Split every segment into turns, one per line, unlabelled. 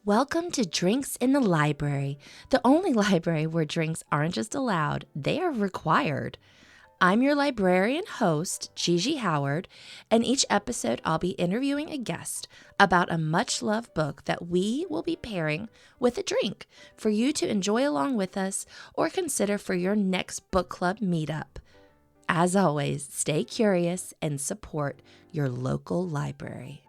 Welcome to Drinks in the Library, the only library where drinks aren't just allowed, they are required. I'm your librarian host, Gigi Howard, and each episode I'll be interviewing a guest about a much-loved book that we will be pairing with a drink for you to enjoy along with us or consider for your next book club meetup. As always, stay curious and support your local library.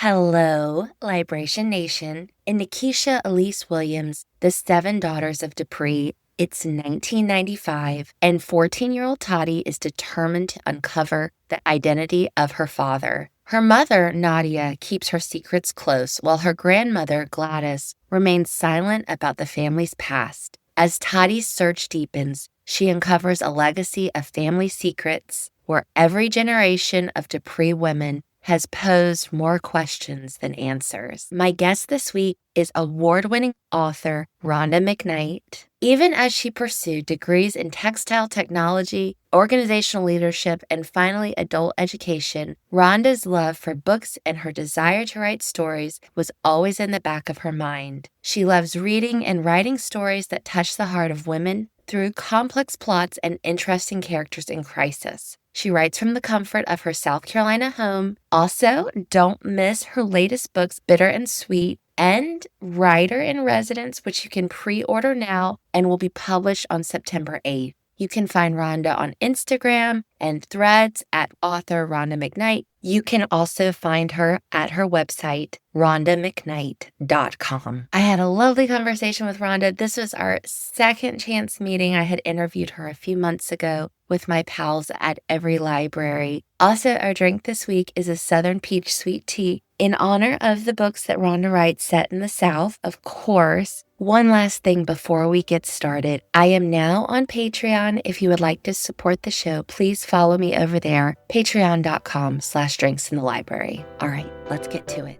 Hello, Libration Nation. In Nikesha, Elise Williams, The Seven Daughters of Dupree, it's 1995, and 14-year-old Toddy is determined to uncover the identity of her father. Her mother, Nadia, keeps her secrets close, while her grandmother, Gladys, remains silent about the family's past. As Toddy's search deepens, she uncovers a legacy of family secrets where every generation of Dupree women has posed more questions than answers. My guest this week is award-winning author Rhonda McKnight. Even as she pursued degrees in textile technology, organizational leadership, and finally adult education, Rhonda's love for books and her desire to write stories was always in the back of her mind. She loves reading and writing stories that touch the heart of women through complex plots and interesting characters in crisis. She writes from the comfort of her South Carolina home. Also, don't miss her latest books, Bitter and Sweet, and Writer in Residence, which you can pre-order now and will be published on September 8th. You can find Rhonda on Instagram and Threads at author Rhonda McKnight. You can also find her at her website, rhondamcknight.com. I had a lovely conversation with Rhonda. This was our second chance meeting. I had interviewed her a few months ago with my pals at Every Library. Also, our drink this week is a Southern Peach Sweet Tea in honor of the books that Rhonda writes set in the South, of course. One last thing before we get started. I am now on Patreon. If you would like to support the show, please follow me over there, patreon.com/drinksinthelibrary. All right, let's get to it.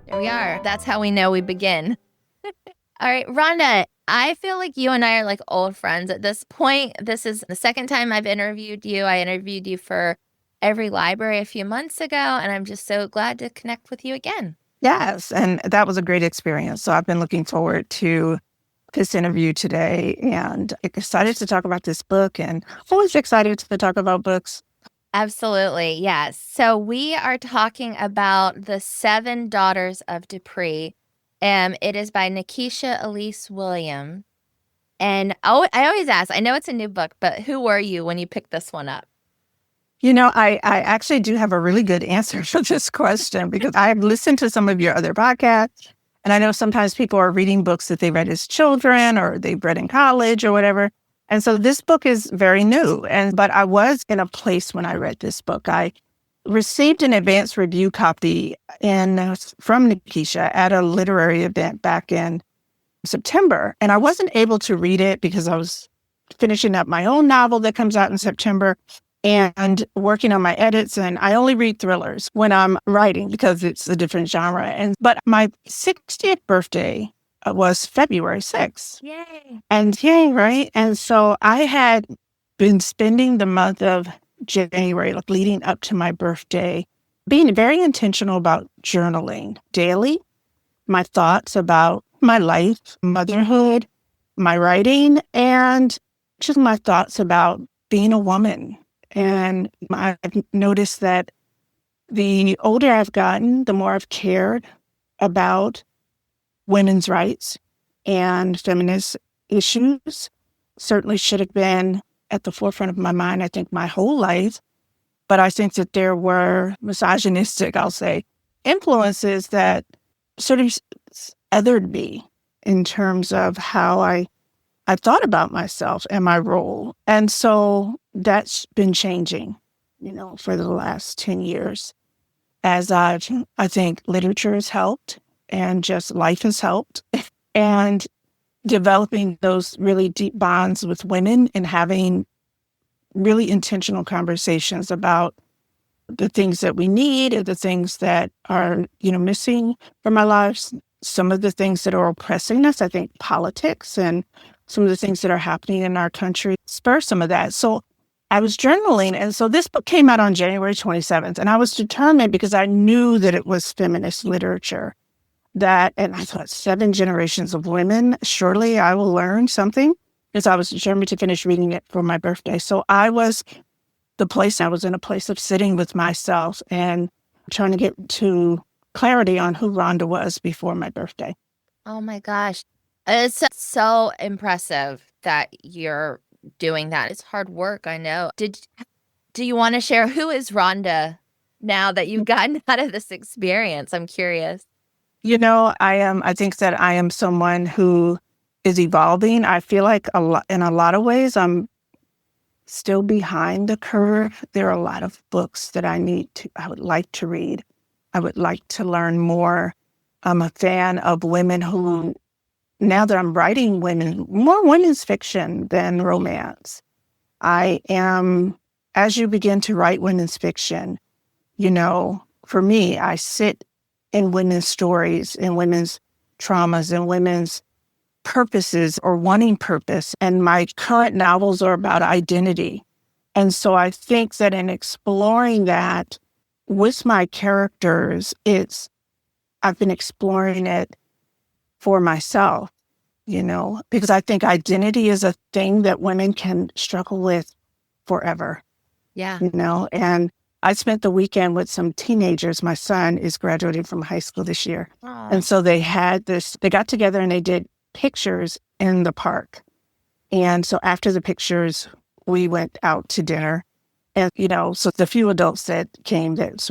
There we are. That's how we know we begin. All right, Rhonda, I feel like you and I are like old friends at this point. This is the second time I've interviewed you. I interviewed you for Every Library a few months ago, and I'm just so glad to connect with you again.
Yes, and that was a great experience. So I've been looking forward to this interview today and excited to talk about this book and always excited to talk about books.
Absolutely, yes. So we are talking about The Seven Daughters of Dupree. It is by Nikesha Elise Williams. And I always ask, I know it's a new book, but who were you when you picked this one up?
You know, I actually do have a really good answer for this question because I've listened to some of your other podcasts, and I know sometimes people are reading books that they read as children or they've read in college or whatever. And so this book is very new. But I was in a place when I read this book. I received an advanced review copy from Nikesha at a literary event back in September. And I wasn't able to read it because I was finishing up my own novel that comes out in September and working on my edits. And I only read thrillers when I'm writing because it's a different genre. But my 60th birthday was February 6th.
Yay.
And yay, right? And so I had been spending the month of January, like leading up to my birthday, being very intentional about journaling daily, my thoughts about my life, motherhood, my writing, and just my thoughts about being a woman. And I've noticed that the older I've gotten, the more I've cared about women's rights and feminist issues. Certainly should have been at the forefront of my mind, I think, my whole life. But I think that there were misogynistic, I'll say, influences that sort of othered me in terms of how I thought about myself and my role. And so that's been changing, for the last 10 years as I think literature has helped and just life has helped. And developing those really deep bonds with women and having really intentional conversations about the things that we need and the things that are, missing from our lives. Some of the things that are oppressing us, I think politics and some of the things that are happening in our country spur some of that. So I was journaling. And so this book came out on January 27th. And I was determined because I knew that it was feminist literature and I thought 7 generations of women, surely I will learn something because I was determined to finish reading it for my birthday. So I was in a place of sitting with myself and trying to get to clarity on who Rhonda was before my birthday.
Oh my gosh. It's so impressive that you're doing that. It's hard work, I know. Do you want to share who is Rhonda now that you've gotten out of this experience? I'm curious.
I think that I am someone who is evolving. I feel like in a lot of ways, I'm still behind the curve. There are a lot of books that I would like to read. I would like to learn more. I'm a fan of women who, now that I'm writing more women's fiction than romance. I am, as you begin to write women's fiction, for me, I sit in women's stories, in women's traumas, and women's purposes or wanting purpose. And my current novels are about identity. And so I think that in exploring that with my characters, I've been exploring it for myself, because I think identity is a thing that women can struggle with forever.
Yeah.
And I spent the weekend with some teenagers. My son is graduating from high school this year.
Aww.
And so they got together and they did pictures in the park. And so after the pictures, we went out to dinner. And, so the few adults that came that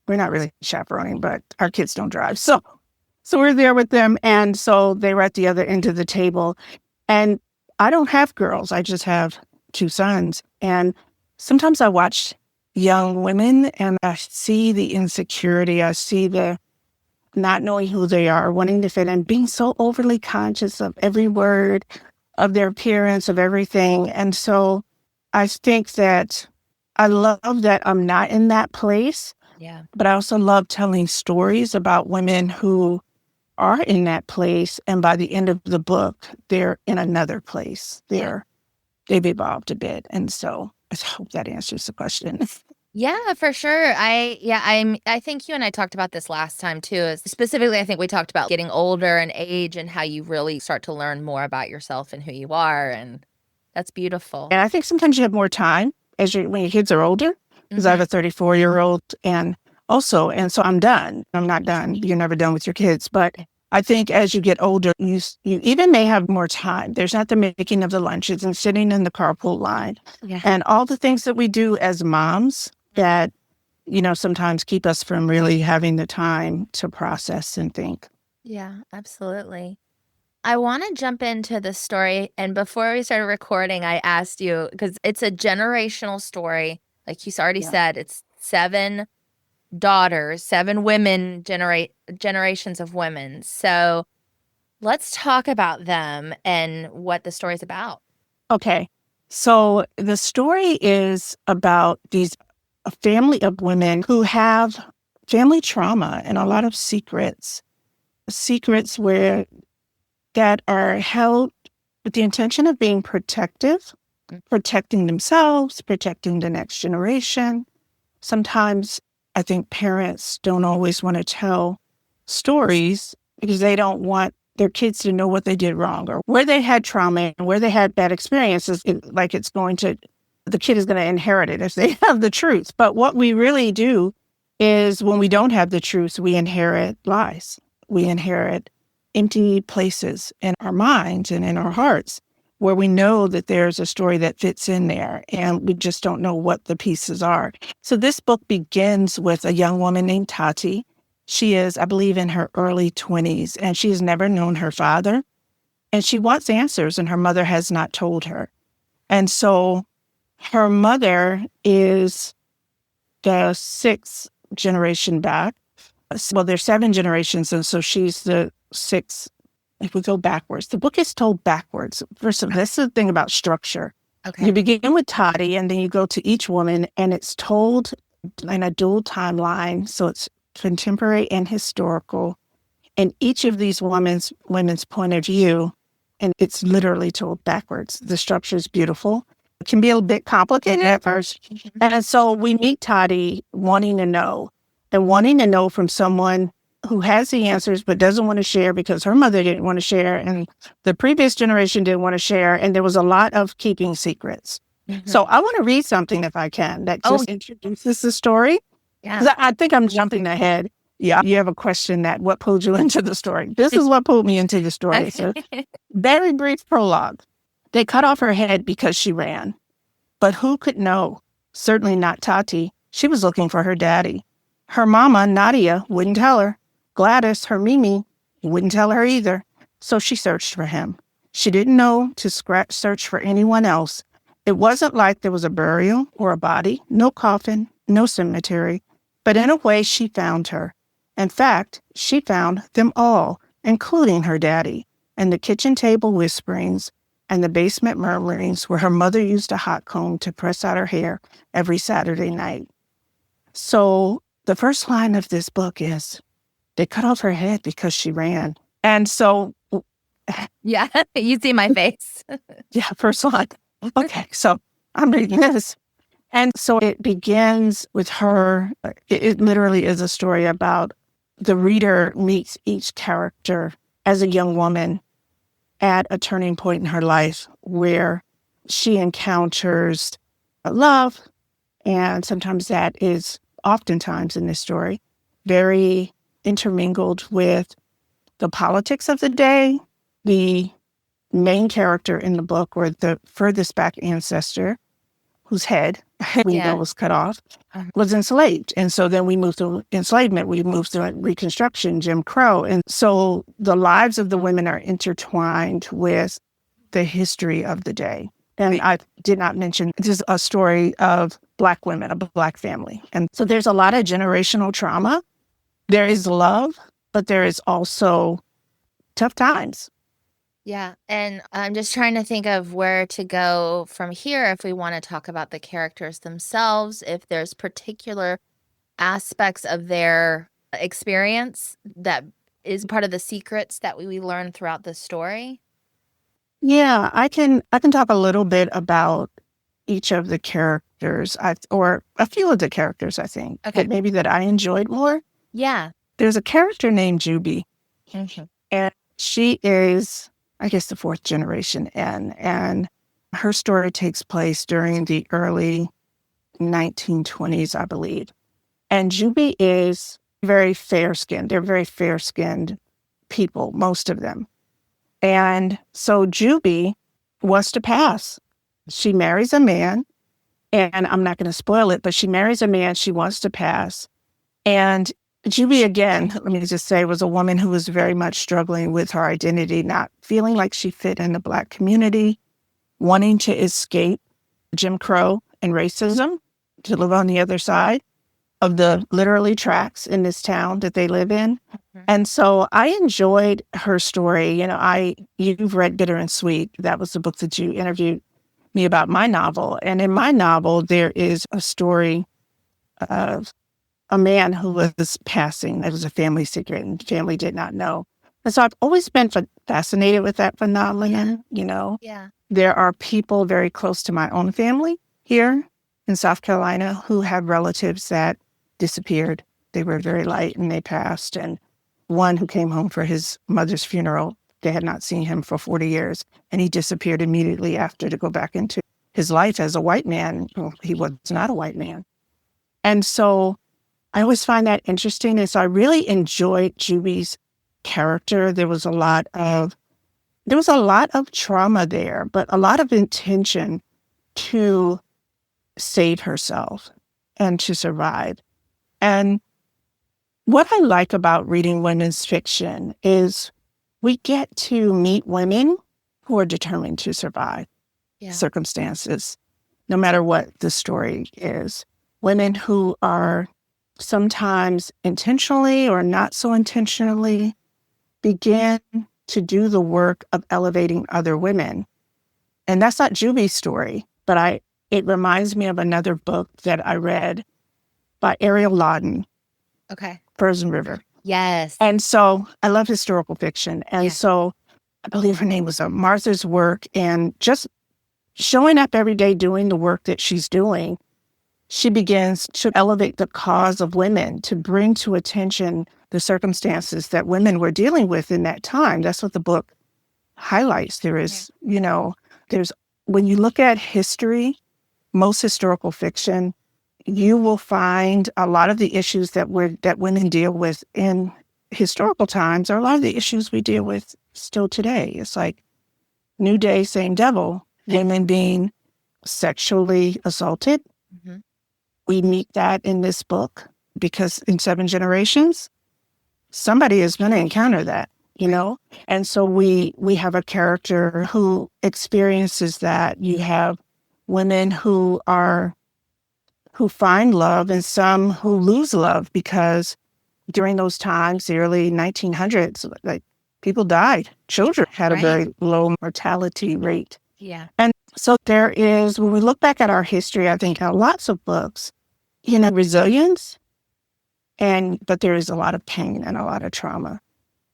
we're not really chaperoning, but our kids don't drive. So we're there with them. And so they were at the other end of the table. And I don't have girls. I just have 2 sons. And sometimes I watch young women and I see the insecurity. I see the not knowing who they are, wanting to fit in, being so overly conscious of every word, of their appearance, of everything. And so I think that I love that I'm not in that place.
Yeah.
But I also love telling stories about women who are in that place. And by the end of the book, they're in another place. They've evolved a bit. And so I hope that answers the question.
Yeah, for sure. I think you and I talked about this last time too. Specifically, I think we talked about getting older and age and how you really start to learn more about yourself and who you are. And that's beautiful.
And I think sometimes you have more time when your kids are older, because I have a 34-year-old and so I'm done. I'm not done. You're never done with your kids. But I think as you get older, you even may have more time. There's not the making of the lunches and sitting in the carpool line and all the things that we do as moms that, sometimes keep us from really having the time to process and think.
Yeah, absolutely. I want to jump into the story. And before we started recording, I asked you, because it's a generational story. Like you already said, it's 7 daughters, 7 women, generations of women. So let's talk about them and what the story's about.
Okay. So the story is about a family of women who have family trauma and a lot of secrets that are held with the intention of being protective, protecting themselves, protecting the next generation. Sometimes I think parents don't always want to tell stories because they don't want their kids to know what they did wrong or where they had trauma and where they had bad experiences. The kid is going to inherit it if they have the truth. But what we really do is when we don't have the truth, we inherit lies. We inherit empty places in our minds and in our hearts where we know that there's a story that fits in there and we just don't know what the pieces are. So this book begins with a young woman named Tati. She is, I believe, in her early 20s, and she has never known her father. And she wants answers, and her mother has not told her. And so her mother is the 6th generation back. Well, there's 7 generations, and so she's the 6th. If we go backwards, the book is told backwards. First of all, this is the thing about structure.
Okay.
You begin with Tati, and then you go to each woman, and it's told in a dual timeline. So it's contemporary and historical. And each of these women's point of view and it's literally told backwards. The structure is beautiful. It can be a bit complicated at first. And so we meet Toddy wanting to know, and wanting to know from someone who has the answers but doesn't want to share because her mother didn't want to share and the previous generation didn't want to share. And there was a lot of keeping secrets. So I want to read something, if I can, that just introduces the story.
Yeah.
'Cause I think I'm jumping ahead. Yeah, you have a question that what pulled you into the story. This is what pulled me into the story. So very brief prologue. They cut off her head because she ran. But who could know? Certainly not Tati. She was looking for her daddy. Her mama, Nadia, wouldn't tell her. Gladys, her Mimi, wouldn't tell her either. So she searched for him. She didn't know to search for anyone else. It wasn't like there was a burial or a body, no coffin, no cemetery. But in a way, she found her. In fact, she found them all, including her daddy, and the kitchen table whisperings and the basement murmurings where her mother used a hot comb to press out her hair every Saturday night. So the first line of this book is, they cut off her head because she ran. And so...
Yeah, you see my face.
Yeah, first line. Okay, so I'm reading this. And so it begins with her. It literally is a story about the reader meets each character as a young woman at a turning point in her life where she encounters love. And sometimes that is oftentimes in this story very intermingled with the politics of the day. The main character in the book, or the furthest back ancestor, whose head we know was cut off, was enslaved. And so then we moved to enslavement, we moved to Reconstruction, Jim Crow. And so the lives of the women are intertwined with the history of the day. And I did not mention, this is a story of Black women, a Black family. And so there's a lot of generational trauma. There is love, but there is also tough times.
Yeah. And I'm just trying to think of where to go from here if we want to talk about the characters themselves, if there's particular aspects of their experience that is part of the secrets that we learn throughout the story.
Yeah, I can talk a little bit about each of the characters, or a few of the characters, I think, that maybe that I enjoyed more.
Yeah.
There's a character named Juby, and she is, I guess, the fourth generation N, and her story takes place during the early 1920s, I believe. And Juby is very fair-skinned. They're very fair-skinned people, most of them. And so Juby wants to pass. She marries a man, and I'm not going to spoil it, but she marries a man she wants to pass. And Juby, again, let me just say, was a woman who was very much struggling with her identity, not feeling like she fit in the Black community, wanting to escape Jim Crow and racism, to live on the other side of the literally tracks in this town that they live in. And so I enjoyed her story. You know, you've read Bitter and Sweet. That was the book that you interviewed me about, my novel. And in my novel, there is a story of a man who was passing. It was a family secret, and the family did not know. And so I've always been fascinated with that phenomenon, you know.
Yeah.
There are people very close to my own family here in South Carolina who have relatives that disappeared. They were very light and they passed. And one who came home for his mother's funeral, they had not seen him for 40 years. And he disappeared immediately after to go back into his life as a white man. Well, he was not a white man. And so I always find that interesting. And so I really enjoyed Juby's character. There was a lot of trauma there, but a lot of intention to save herself and to survive. And what I like about reading women's fiction is we get to meet women who are determined to survive circumstances, no matter what the story is. Women who are sometimes intentionally or not so intentionally begin to do the work of elevating other women. And that's not Juby's story, but it reminds me of another book that I read by Ariel Lawton.
Okay.
Frozen River.
Yes.
And so I love historical fiction. And so I believe her name was Martha's work, and just showing up every day doing the work that she's doing, she begins to elevate the cause of women, to bring to attention the circumstances that women were dealing with in that time. That's what the book highlights. There is, there's, when you look at history, most historical fiction, you will find a lot of the issues that women deal with in historical times are a lot of the issues we deal with still today. It's like new day, same devil, women being sexually assaulted.
Mm-hmm.
We meet that in this book because in 7 generations, somebody is going to encounter that, And so we have a character who experiences that. You have women who find love and some who lose love because during those times, the early 1900s, like people died. Children had a very low mortality rate.
Yeah.
And so there is, when we look back at our history, I think lots of books, resilience, but there is a lot of pain and a lot of trauma.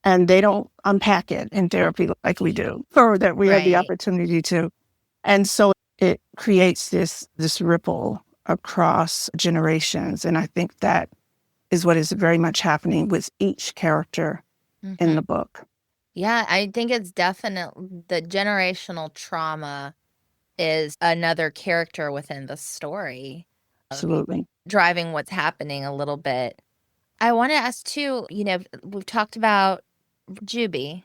And they don't unpack it in therapy like we do, or that we have the opportunity to. And so it creates this ripple across generations. And I think that is what is very much happening with each character in the book.
Yeah, I think it's definitely the generational trauma is another character within the story.
Absolutely.
Driving what's happening a little bit. I want to ask too, we've talked about Jubilee.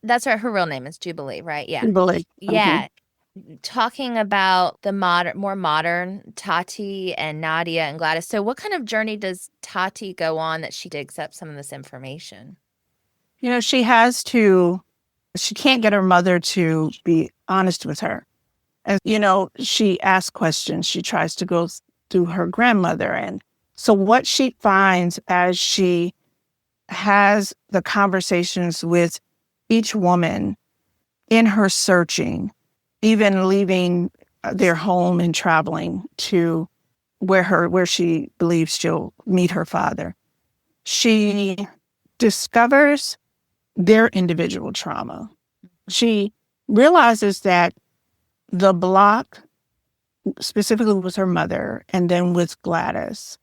That's her real name is Jubilee, right? Yeah.
Jubilee.
Yeah. Talking about the more modern Tati and Nadia and Gladys. So what kind of journey does Tati go on that she digs up some of this information?
She can't get her mother to be honest with her. And, she asks questions. She tries to go through her grandmother. And so what she finds as she has the conversations with each woman in her searching, even leaving their home and traveling to where she believes she'll meet her father, she discovers their individual trauma. She realizes that the block, specifically with her mother and then with Gladys,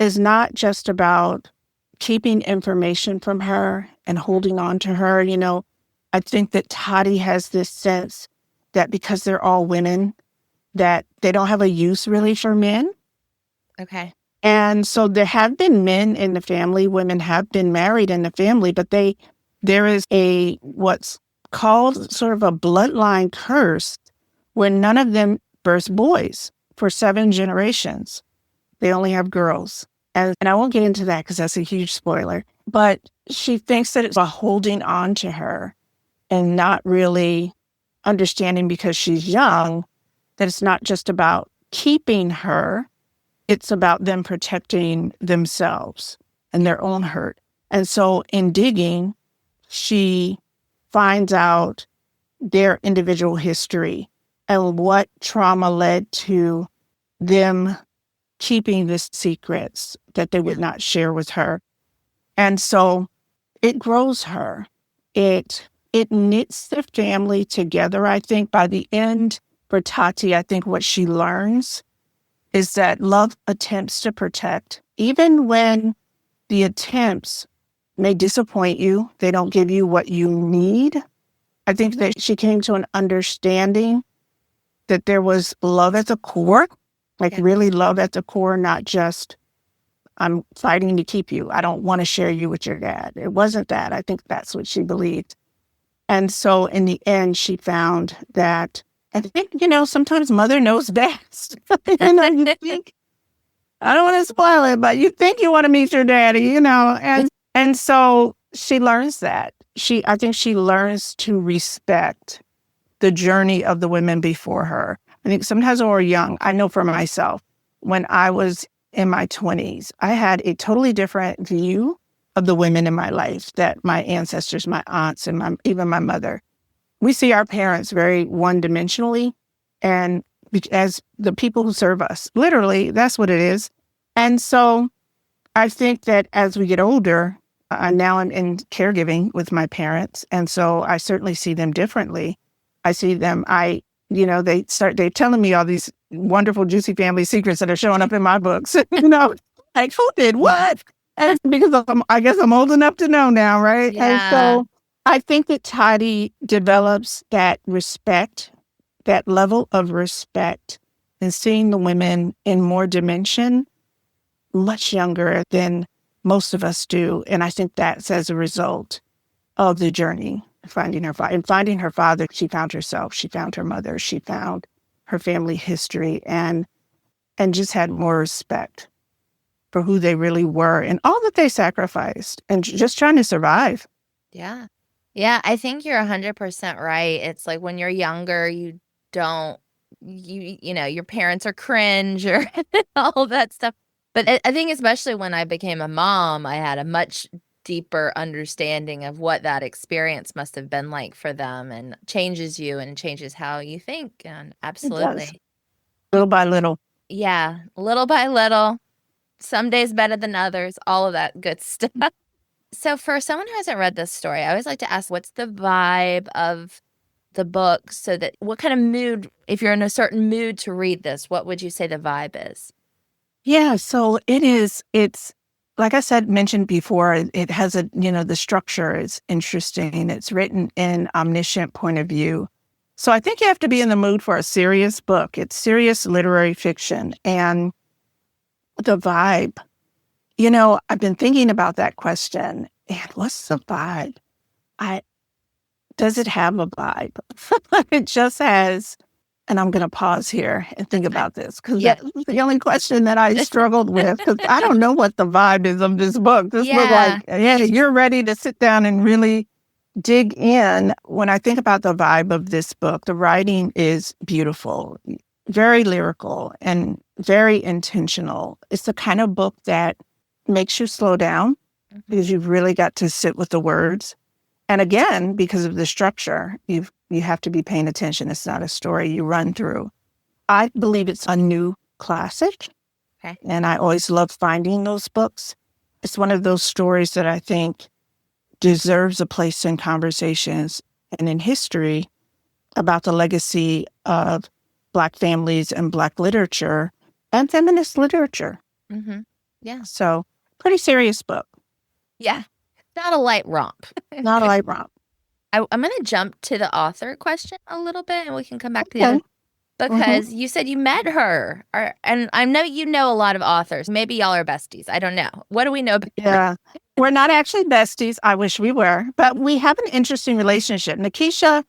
is not just about keeping information from her and holding on to her. I think that Tati has this sense that because they're all women, that they don't have a use really for men.
Okay.
And so there have been men in the family, women have been married in the family, but there is what's called sort of a bloodline curse where none of them birth boys for 7 generations. They only have girls. And I won't get into that because that's a huge spoiler. But she thinks that it's about holding on to her and not really understanding because she's young that it's not just about keeping her. It's about them protecting themselves and their own hurt. And so in digging, she finds out their individual history and what trauma led to them keeping the secrets that they would not share with her. And so it grows her. It knits the family together. I think by the end for Tati, I think what she learns is that love attempts to protect, even when the attempts may disappoint you, they don't give you what you need. I think that she came to an understanding that there was love at the core, really love at the core, not just, I'm fighting to keep you. I don't want to share you with your dad. It wasn't that. I think that's what she believed. And so in the end, she found that, I think, sometimes mother knows best. You think, I don't want to spoil it, but you think you want to meet your daddy, and so she learns that. I think she learns to respect the journey of the women before her. I think sometimes when we're young, I know for myself, when I was in my 20s, I had a totally different view of the women in my life that my ancestors, my aunts, and even my mother. We see our parents very one-dimensionally, and as the people who serve us. Literally, that's what it is. And so I think that as we get older, Now I'm in caregiving with my parents. And so I certainly see them differently. I see them, they're telling me all these wonderful, juicy family secrets that are showing up in my books. Like who did what? And it's because I guess I'm old enough to know now, right? And
Yeah.
so I think that Toddy develops that respect, that level of respect, and seeing the women in more dimension much younger than most of us do. And I think that's as a result of the journey, finding her father. And finding her father, she found herself, she found her mother, she found her family history, and just had more respect for who they really were and all that they sacrificed and just trying to survive.
Yeah. Yeah, I think you're 100% right. It's like when you're younger, you don't, your parents are cringe or all that stuff. But I think especially when I became a mom, I had a much deeper understanding of what that experience must have been like for them, and changes you and changes how you think. And
It does,
absolutely.
little by little.
Yeah, little by little, some days better than others, all of that good stuff. So for someone who hasn't read this story, I always like to ask, what's the vibe of the book? So that what kind of mood, if you're in a certain mood to read this, what would you say the vibe is?
Yeah, so it's like I said, mentioned before, it has the structure is interesting. It's written in omniscient point of view. So I think you have to be in the mood for a serious book. It's serious literary fiction. And the vibe, I've been thinking about that question. And what's the vibe? I Does it have a vibe? It just has, and I'm going to pause here and think about this because
Yeah.
that's the only question that I struggled with because I don't know what the vibe is of this book. This book,
Yeah.
you're ready to sit down and really dig in. When I think about the vibe of this book, the writing is beautiful, very lyrical, and very intentional. It's the kind of book that makes you slow down because you've really got to sit with the words. And again, because of the structure, you have to be paying attention. It's not a story you run through. I believe it's a new classic.
Okay.
And I always love finding those books. It's one of those stories that I think deserves a place in conversations and in history about the legacy of Black families and Black literature and feminist literature.
Mm-hmm. Yeah.
So, pretty serious book.
Yeah. Not a light romp.
Not a light romp.
I'm going to jump to the author question a little bit, and we can come back to the
Okay.
other. Because you said you met her, and I know you know a lot of authors. Maybe y'all are besties. I don't know. What do we know about her?
Yeah. We're not actually besties. I wish we were, but we have an interesting relationship. Nikesha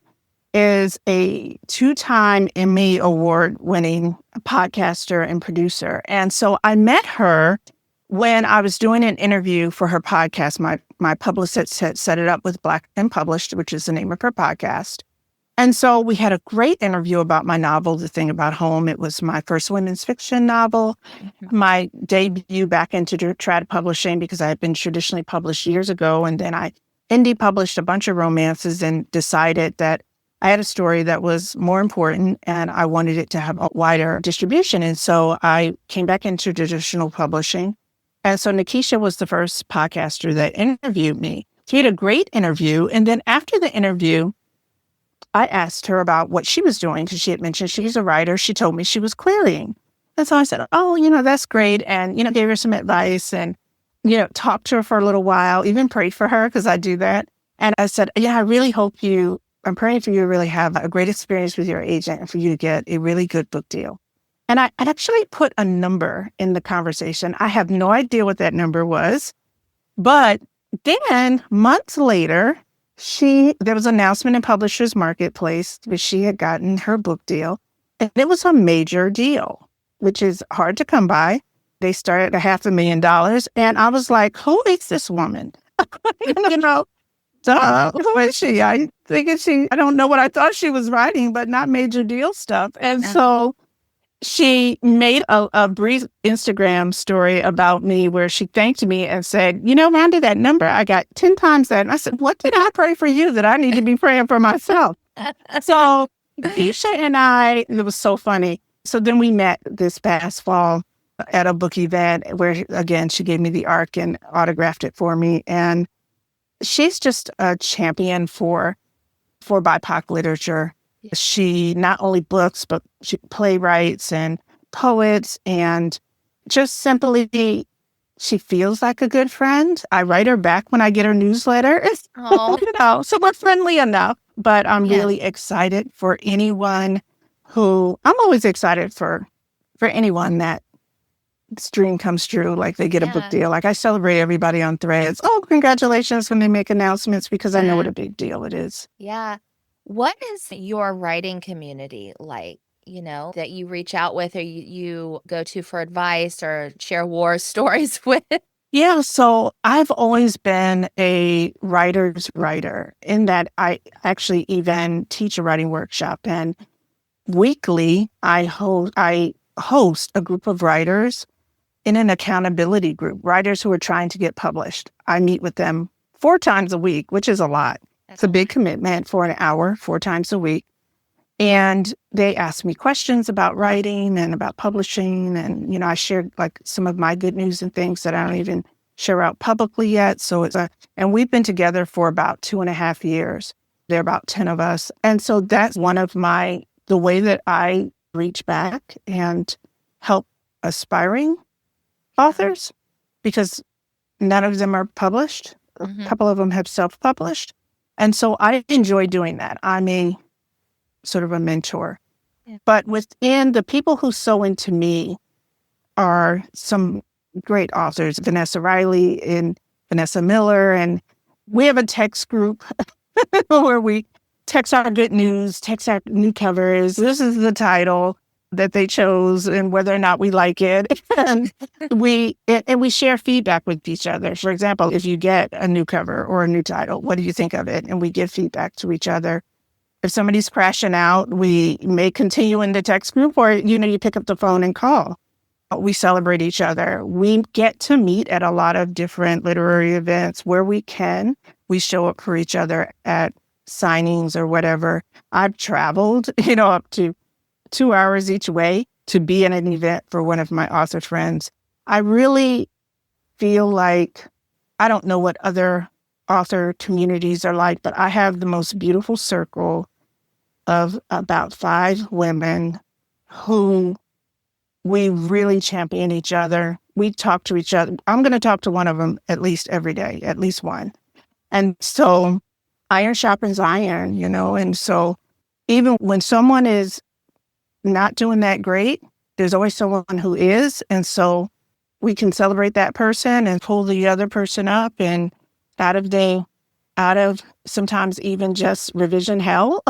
is a 2-time Emmy Award-winning podcaster and producer. And so I met her when I was doing an interview for her podcast. My publicist had set it up with Black and Published, which is the name of her podcast. And so we had a great interview about my novel, The Thing About Home. It was my first women's fiction novel, my debut back into trad publishing because I had been traditionally published years ago. And then I indie published a bunch of romances and decided that I had a story that was more important and I wanted it to have a wider distribution. And so I came back into traditional publishing. And so Nikesha was the first podcaster that interviewed me. She had a great interview. And then after the interview, I asked her about what she was doing because she had mentioned she was a writer. She told me she was querying. And so I said, oh, that's great. And, gave her some advice and, talked to her for a little while, even prayed for her because I do that. And I said, I really hope I'm praying for you to really have a great experience with your agent and for you to get a really good book deal. And I actually put a number in the conversation. I have no idea what that number was. But then months later, there was an announcement in Publishers Marketplace that she had gotten her book deal. And it was a major deal, which is hard to come by. They started at $500,000. And I was like, who is this woman? Who is she? I don't know what I thought she was writing, but not major deal stuff. And so she made a brief Instagram story about me where she thanked me and said, Rhonda, that number, I got 10 times that. And I said, what did I pray for you that I need to be praying for myself? So Nikesha and it was so funny. So then we met this past fall at a book event where, again, she gave me the ARC and autographed it for me. And she's just a champion for BIPOC literature. She not only books, but she playwrights and poets, and just simply, she feels like a good friend. I write her back when I get her newsletter.
Oh,
So we're friendly enough. But I'm
yes.
really excited for anyone I'm always excited for anyone that this dream comes true, like they get a book
Yeah.
deal. Like I celebrate everybody on Threads. Oh, congratulations when they make announcements, because I know what a big deal it is.
Yeah. What is your writing community like, that you reach out with or you go to for advice or share war stories with?
Yeah, so I've always been a writer's writer, in that I actually even teach a writing workshop, and weekly I host a group of writers in an accountability group, writers who are trying to get published. I meet with them 4 times a week, which is a lot. It's a big commitment for an hour, 4 times a week. And they ask me questions about writing and about publishing. And, I shared like some of my good news and things that I don't even share out publicly yet. So and we've been together for about 2.5 years. There are about 10 of us. And so that's one of the way that I reach back and help aspiring authors, because none of them are published. A couple of them have self-published. And so I enjoy doing that. I'm a sort of a mentor.
Yeah.
But within the people who sew into me are some great authors, Vanessa Riley and Vanessa Miller. And we have a text group where we text our good news, text our new covers. This is the title that they chose and whether or not we like it. And we share feedback with each other. For example, if you get a new cover or a new title, what do you think of it? And we give feedback to each other. If somebody's crashing out, we may continue in the text group, or, you pick up the phone and call. We celebrate each other. We get to meet at a lot of different literary events where we can. We show up for each other at signings or whatever. I've traveled, up to 2 hours each way to be in an event for one of my author friends. I really feel like, I don't know what other author communities are like, but I have the most beautiful circle of about 5 women who we really champion each other. We talk to each other. I'm going to talk to one of them at least every day, at least one. And so iron sharpens iron, and so even when someone is not doing that great, there's always someone who is. And so we can celebrate that person and pull the other person up and out of sometimes even just revision hell.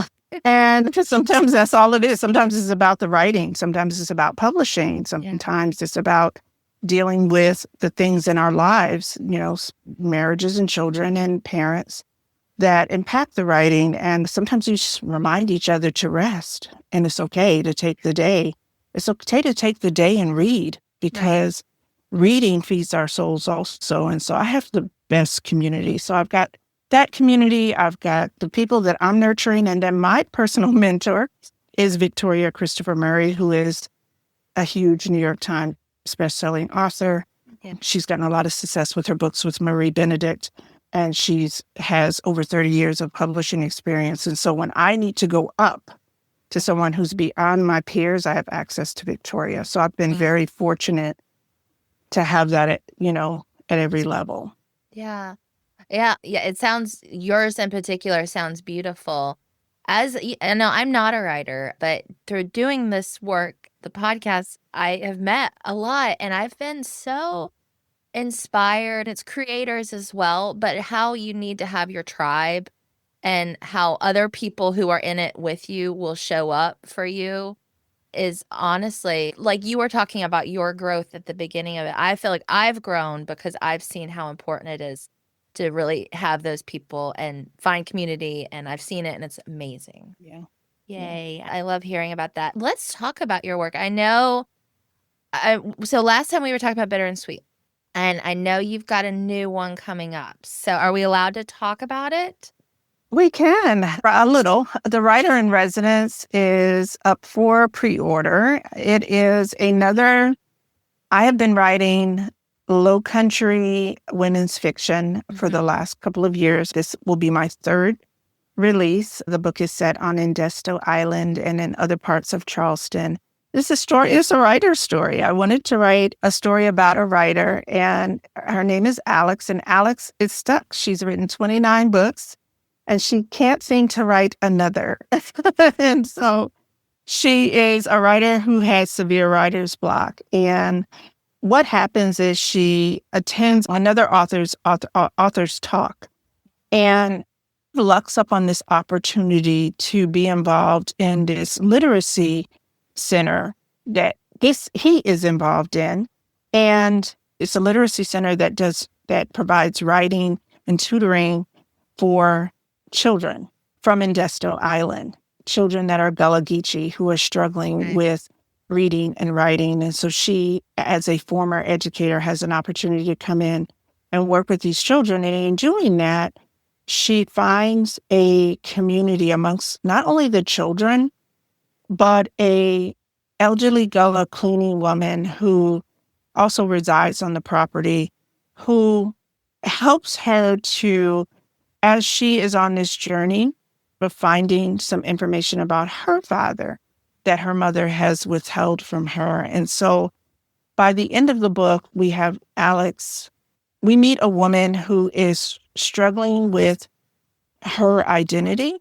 And sometimes that's all it is. Sometimes it's about the writing. Sometimes it's about publishing. Sometimes it's about dealing with the things in our lives, marriages and children and parents that impact the writing. And sometimes you just remind each other to rest. And it's okay to take the day. It's okay to take the day and read, because reading feeds our souls also. And so I have the best community. So I've got that community. I've got the people that I'm nurturing. And then my personal mentor is Victoria Christopher Murray, who is a huge New York Times bestselling author. Yeah. She's gotten a lot of success with her books with Marie Benedict, and has over 30 years of publishing experience. And so when I need to go up to someone who's beyond my peers, I have access to Victoria. So I've been very fortunate to have that at every level.
Yeah. It sounds, yours in particular sounds beautiful. I know I'm not a writer, but through doing this work, the podcast, I have met a lot, and I've been so inspired. It's creators as well, but how you need to have your tribe and how other people who are in it with you will show up for you is honestly, like you were talking about your growth at the beginning of it. I feel like I've grown because I've seen how important it is to really have those people and find community, and I've seen it, and it's amazing.
Yeah.
Yay. Yeah. I love hearing about that. Let's talk about your work. I know, so last time we were talking about Bitter and Sweet, and I know you've got a new one coming up. So are we allowed to talk about it?
We can, a little. The Writer in Residence is up for pre-order. It is another I have been writing low country women's fiction for the last couple of years. This will be my third release. The book is set on Indesto Island and in other parts of Charleston. This is story. It's a writer's story. I wanted to write a story about a writer, and her name is Alex. And Alex is stuck. She's written 29 books, and she can't seem to write another. And so she is a writer who has severe writer's block. And what happens is she attends another author's talk and lucks up on this opportunity to be involved in this literacy center that he is involved in. And it's a literacy center that provides writing and tutoring for children from Indesto Island, children that are Gullah Geechee who are struggling with reading and writing. And so she, as a former educator, has an opportunity to come in and work with these children. And in doing that, she finds a community amongst not only the children, but a elderly Gullah cleaning woman who also resides on the property, who helps her to, as she is on this journey of finding some information about her father that her mother has withheld from her. And so by the end of the book, we have Alex. We meet a woman who is struggling with her identity,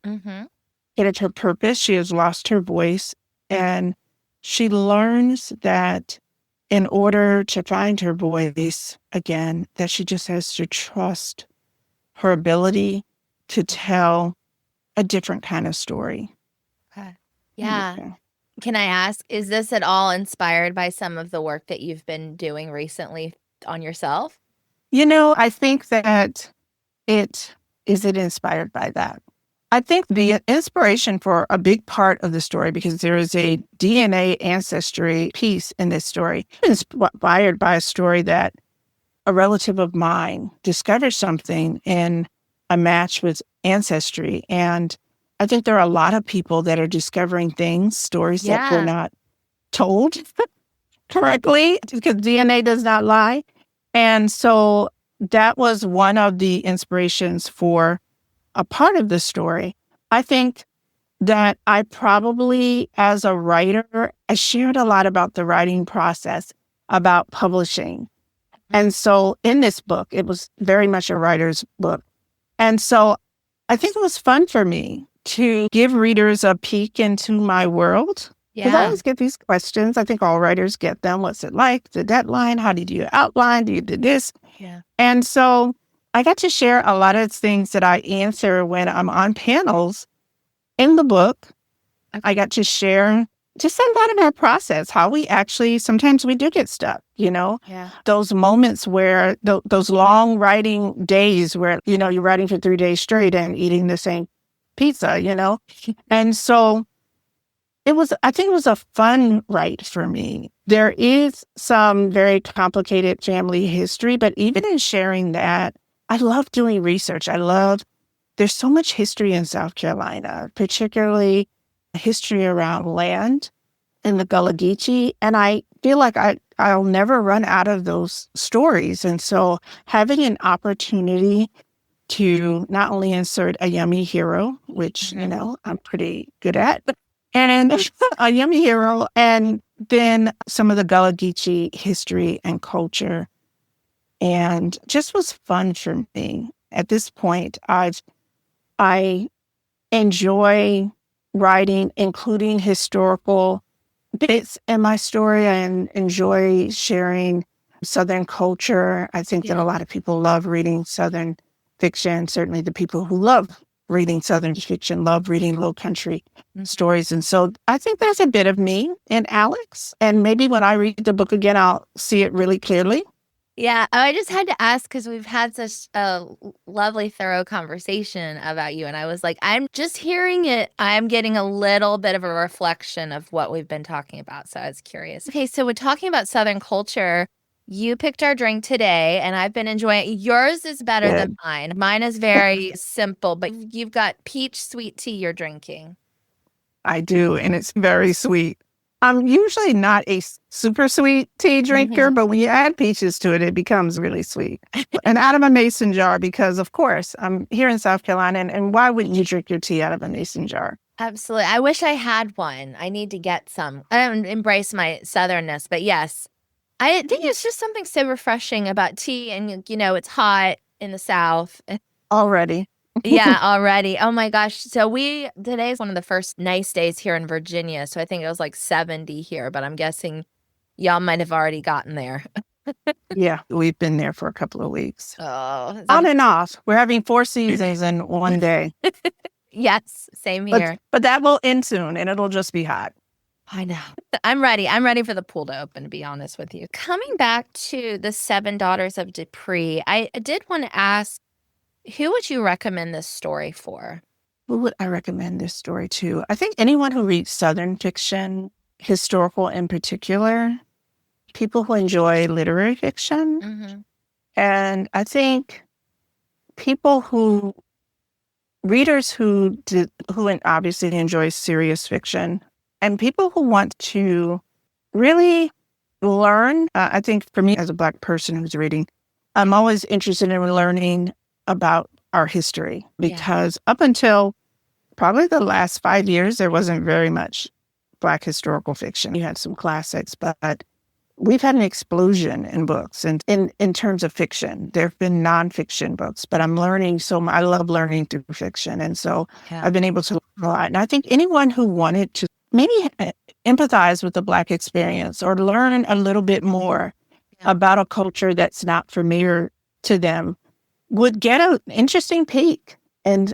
and it's her purpose. She has lost her voice, and she learns that in order to find her voice again, that she just has to trust her ability to tell a different kind of story.
Okay. Yeah. Can I ask, is this at all inspired by some of the work that you've been doing recently on yourself?
I think that it inspired by that. I think the inspiration for a big part of the story, because there is a DNA ancestry piece in this story, is inspired by a story that a relative of mine discovered something in a match with Ancestry. And I think there are a lot of people that are discovering things, stories that were not told correctly, because DNA does not lie. And so that was one of the inspirations for a part of the story. I think that I probably, as a writer, I shared a lot about the writing process, about publishing. And so in this book, it was very much a writer's book. And so I think it was fun for me to give readers a peek into my world. Because I always get these questions. I think all writers get them. What's it like? The deadline? How did you outline? Do you do this?
Yeah.
And so I got to share a lot of things that I answer when I'm on panels in the book.
Okay.
I got to share just a lot of our process, how we actually, sometimes we do get stuck, those moments where those long writing days where, you're writing for 3 days straight and eating the same pizza, And so I think it was a fun write for me. There is some very complicated family history, but even in sharing that, I love doing research. There's so much history in South Carolina, particularly history around land in the Gullah Geechee. And I feel like I'll never run out of those stories. And so having an opportunity to not only insert a yummy hero, which, I'm pretty good at, and a yummy hero, and then some of the Gullah Geechee history and culture. And just was fun for me. At this point, I enjoy writing, including historical bits in my story, and enjoy sharing Southern culture. I think that a lot of people love reading Southern fiction. Certainly the people who love reading Southern fiction love reading low country stories. And so I think that's a bit of me and Alex. And maybe when I read the book again, I'll see it really clearly.
Yeah, I just had to ask because we've had such a lovely, thorough conversation about you. And I was like, I'm just hearing it. I'm getting a little bit of a reflection of what we've been talking about. So I was curious. Okay, so we're talking about Southern culture. You picked our drink today, and I've been enjoying it. Yours is better than mine. Mine is very simple, but you've got peach sweet tea you're drinking.
I do, and it's very sweet. I'm usually not a super sweet tea drinker,
Mhm.
but when you add peaches to it, it becomes really sweet. And out of a mason jar, because of course I'm here in South Carolina, and why wouldn't you drink your tea out of a mason jar?
Absolutely. I wish I had one. I need to get some. I don't embrace my southernness, but yes. I think it's just something so refreshing about tea and, it's hot in the South.
Already.
Yeah, already. Oh my gosh. So today is one of the first nice days here in Virginia. So I think it was like 70 here, but I'm guessing y'all might have already gotten there.
Yeah, we've been there for a couple of weeks.
Oh,
On and off. We're having 4 seasons in one day.
yes, same
But
here.
but that will end soon and it'll just be hot.
I know. I'm ready. I'm ready for the pool to open, to be honest with you. Coming back to the Seven Daughters of Dupree, I did want to ask, who would you recommend this story for?
Who would I recommend this story to? I think anyone who reads Southern fiction, historical in particular, people who enjoy literary fiction.
Mm-hmm.
And I think people readers who obviously enjoy serious fiction, and people who want to really learn. I think for me as a Black person who's reading, I'm always interested in learning about our history,
Yeah.
because up until probably the last 5 years, there wasn't very much Black historical fiction. You had some classics, but we've had an explosion in books and in terms of fiction. There have been nonfiction books, but I'm learning so much. I love learning through fiction. And so
Yeah.
I've been able to learn a lot. And I think anyone who wanted to maybe empathize with the Black experience or learn a little bit more about a culture that's not familiar to them would get an interesting peek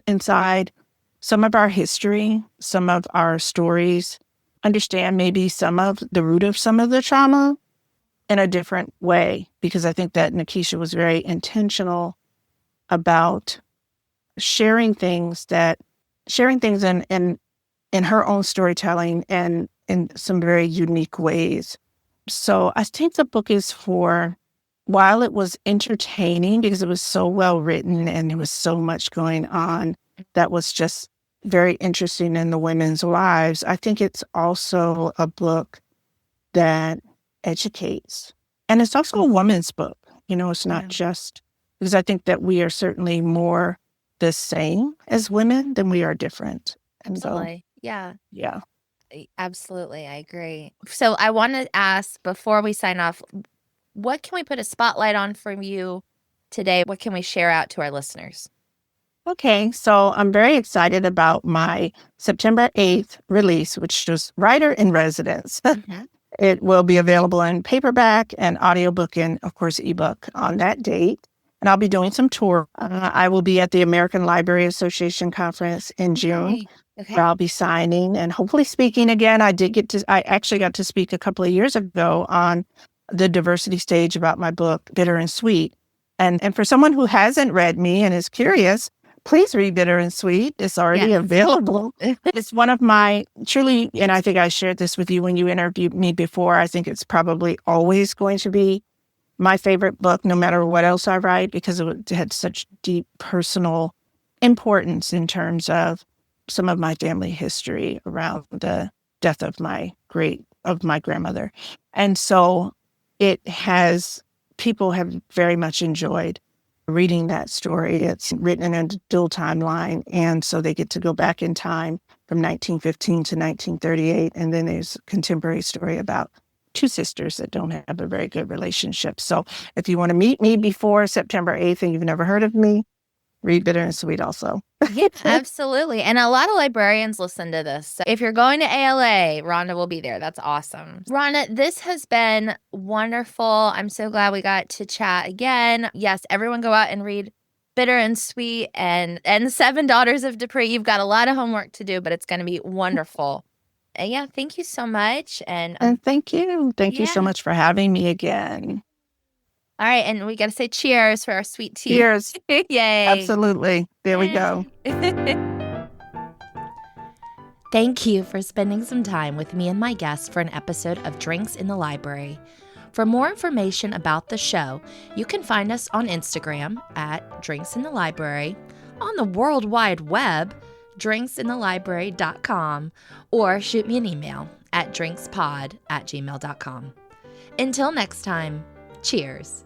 inside some of our history, some of our stories, understand maybe some of the root of some of the trauma in a different way, because I think that Nikesha was very intentional about sharing things in her own storytelling and in some very unique ways. So I think the book is while it was entertaining because it was so well written and there was so much going on that was just very interesting in the women's lives, I think it's also a book that educates. And it's also a woman's book. It's not just because I think that we are certainly more the same as women than we are different. And
Absolutely. Yeah.
yeah.
Absolutely. I agree. So I want to ask before we sign off, what can we put a spotlight on from you today? What can we share out to our listeners?
Okay, so I'm very excited about my September 8th release, which is Writer in Residence.
Mhm.
It will be available in paperback and audiobook and, of course, ebook on that date. And I'll be doing some tour. I will be at the American Library Association conference in June,
Okay.
where I'll be signing and hopefully speaking again. I actually got to speak a couple of years ago on the diversity stage about my book, Bitter and Sweet. And for someone who hasn't read me and is curious, please read Bitter and Sweet. It's already available. It's one of my truly, and I think I shared this with you when you interviewed me before, I think it's probably always going to be my favorite book, no matter what else I write, because it had such deep personal importance in terms of some of my family history around the death of my grandmother. And so people have very much enjoyed reading that story. It's written in a dual timeline, and so they get to go back in time from 1915 to 1938, and then there's a contemporary story about two sisters that don't have a very good relationship. So if you want to meet me before September 8th and you've never heard of me, read Bitter and Sweet also.
Yeah, absolutely. And a lot of librarians listen to this. So if you're going to ALA, Rhonda will be there. That's awesome. Rhonda, this has been wonderful. I'm so glad we got to chat again. Yes, everyone go out and read Bitter and Sweet and Seven Daughters of Dupree. You've got a lot of homework to do, but it's going to be wonderful. And yeah, thank you so much. And
thank you. Thank you so much for having me again.
All right. And we got to say cheers for our sweet tea.
Cheers.
Yay.
Absolutely. There we go.
Thank you for spending some time with me and my guests for an episode of Drinks in the Library. For more information about the show, you can find us on Instagram at Drinks in the Library, on the World Wide Web, drinksinthelibrary.com or shoot me an email at drinkspod@gmail.com. Until next time, cheers.